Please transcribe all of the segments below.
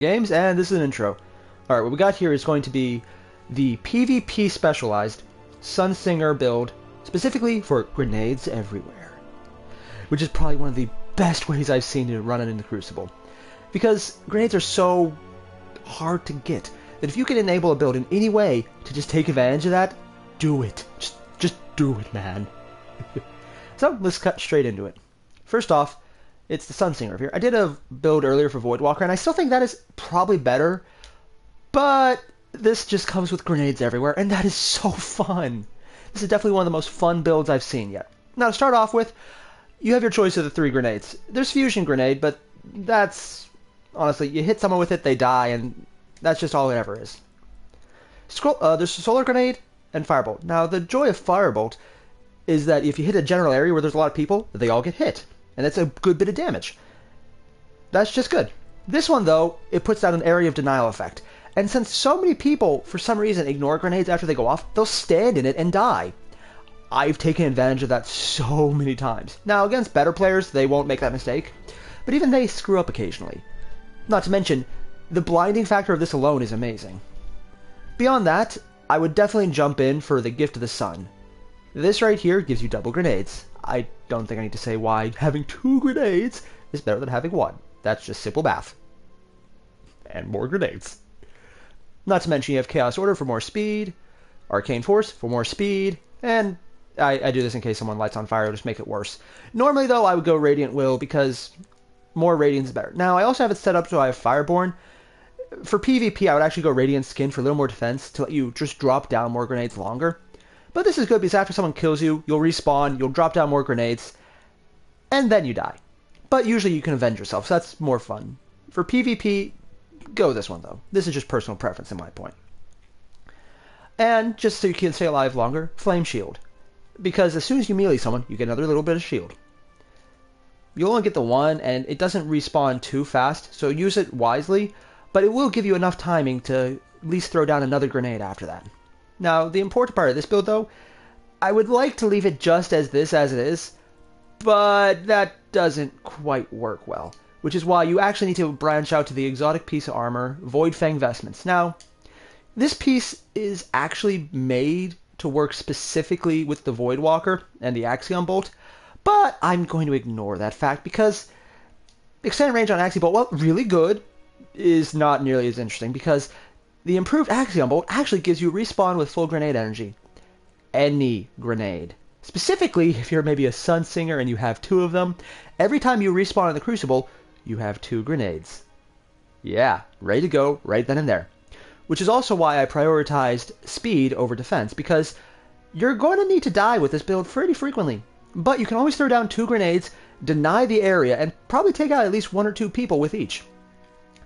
Games, and this is an intro. Alright, what we got here is going to be the PvP specialized Sunsinger build, specifically for grenades everywhere. Which is probably one of the best ways I've seen to run it in the Crucible. Because grenades are so hard to get, that if you can enable a build in any way to just take advantage of that, do it. Just do it, man. So, let's cut straight into it. First off, it's the Sunsinger here. I did a build earlier for Voidwalker, and I still think that is probably better, but this just comes with grenades everywhere, and that is so fun. This is definitely one of the most fun builds I've seen yet. Now, to start off with, you have your choice of the 3 grenades. There's Fusion Grenade, but that's, honestly, you hit someone with it, they die, and that's just all it ever is. There's Solar Grenade and Firebolt. Now, the joy of Firebolt is that if you hit a general area where there's a lot of people, they all get hit. And that's a good bit of damage. That's just good. This one, though, it puts out an area of denial effect. And since so many people, for some reason, ignore grenades after they go off, they'll stand in it and die. I've taken advantage of that so many times. Now, against better players, they won't make that mistake. But even they screw up occasionally. Not to mention, the blinding factor of this alone is amazing. Beyond that, I would definitely jump in for the Gift of the Sun. This right here gives you double grenades. I don't think I need to say why having 2 grenades is better than having 1. That's just simple math. And more grenades. Not to mention you have Chaos Order for more speed, Arcane Force for more speed, and I do this in case someone lights on fire, I'll just make it worse. Normally, though, I would go Radiant Will because more Radiant is better. Now, I also have it set up so I have Fireborn. For PvP, I would actually go Radiant Skin for a little more defense to let you just drop down more grenades longer. But this is good because after someone kills you, you'll respawn, you'll drop down more grenades, and then you die. But usually you can avenge yourself, so that's more fun. For PvP, go this one though. This is just personal preference in my point. And just so you can stay alive longer, Flame Shield. Because as soon as you melee someone, you get another little bit of shield. You'll only get the one, and it doesn't respawn too fast, so use it wisely, but it will give you enough timing to at least throw down another grenade after that. Now, the important part of this build, though, I would like to leave it just as this as it is, but that doesn't quite work well, which is why you actually need to branch out to the exotic piece of armor, Void Fang Vestments. Now, this piece is actually made to work specifically with the Voidwalker and the Axion Bolt, but I'm going to ignore that fact because extended range on Axion Bolt, well, really good, is not nearly as interesting because the improved Axion Bolt actually gives you respawn with full grenade energy. Any grenade. Specifically, if you're maybe a Sunsinger and you have 2 of them, every time you respawn in the Crucible, you have 2 grenades. Yeah, ready to go right then and there. Which is also why I prioritized speed over defense, because you're going to need to die with this build pretty frequently. But you can always throw down 2 grenades, deny the area, and probably take out at least 1 or 2 people with each.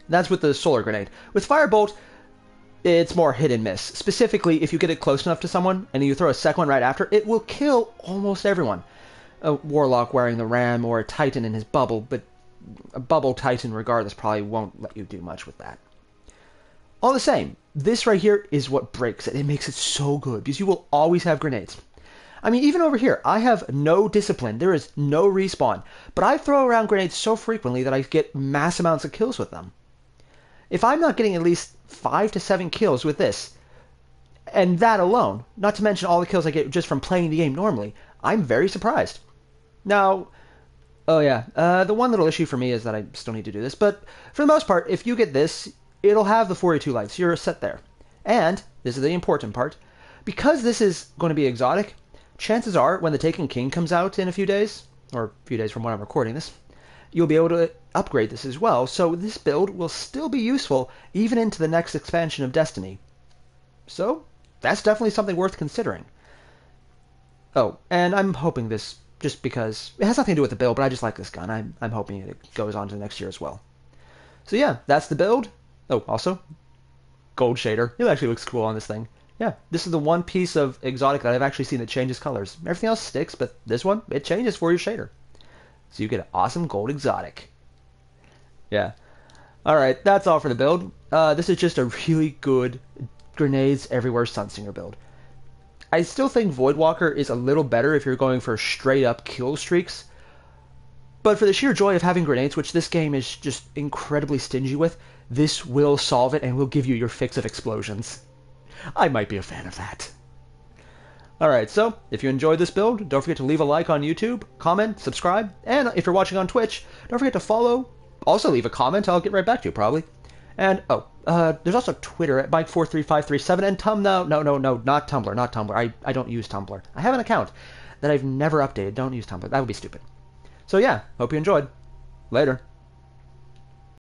That's with the Solar Grenade. With Firebolt, it's more hit and miss. Specifically, if you get it close enough to someone and you throw a second one right after, it will kill almost everyone. A Warlock wearing the Ram or a Titan in his bubble, but a bubble Titan regardless probably won't let you do much with that. All the same, this right here is what breaks it. It makes it so good because you will always have grenades. I mean, even over here, I have no discipline. There is no respawn, but I throw around grenades so frequently that I get mass amounts of kills with them. If I'm not getting at least 5 to 7 kills with this, and that alone, not to mention all the kills I get just from playing the game normally, I'm very surprised. Now, oh yeah, the one little issue for me is that I still need to do this, but for the most part, if you get this, it'll have the 42 lives. You're set there. And, this is the important part, because this is going to be exotic, chances are, when the Taken King comes out in a few days, or a few days from when I'm recording this, you'll be able to upgrade this as well, so this build will still be useful even into the next expansion of Destiny. So, that's definitely something worth considering. Oh, and I'm hoping this, just because, it has nothing to do with the build, but I just like this gun. I'm hoping it goes on to next year as well. So yeah, that's the build. Oh, also, gold shader. It actually looks cool on this thing. Yeah, this is the one piece of exotic that I've actually seen that changes colors. Everything else sticks, but this one, it changes for your shader. So you get an awesome gold exotic. Yeah. Alright, that's all for the build. This is just a really good grenades everywhere Sunsinger build. I still think Voidwalker is a little better if you're going for straight up kill streaks, But for the sheer joy of having grenades, which this game is just incredibly stingy with, this will solve it and will give you your fix of explosions. I might be a fan of that. Alright, so if you enjoyed this build, don't forget to leave a like on YouTube, comment, subscribe, and if you're watching on Twitch, don't forget to follow. Also leave a comment, I'll get right back to you probably. And, there's also Twitter at Mike43537 and no, not Tumblr. I don't use Tumblr. I have an account that I've never updated. Don't use Tumblr. That would be stupid. So yeah, hope you enjoyed. Later.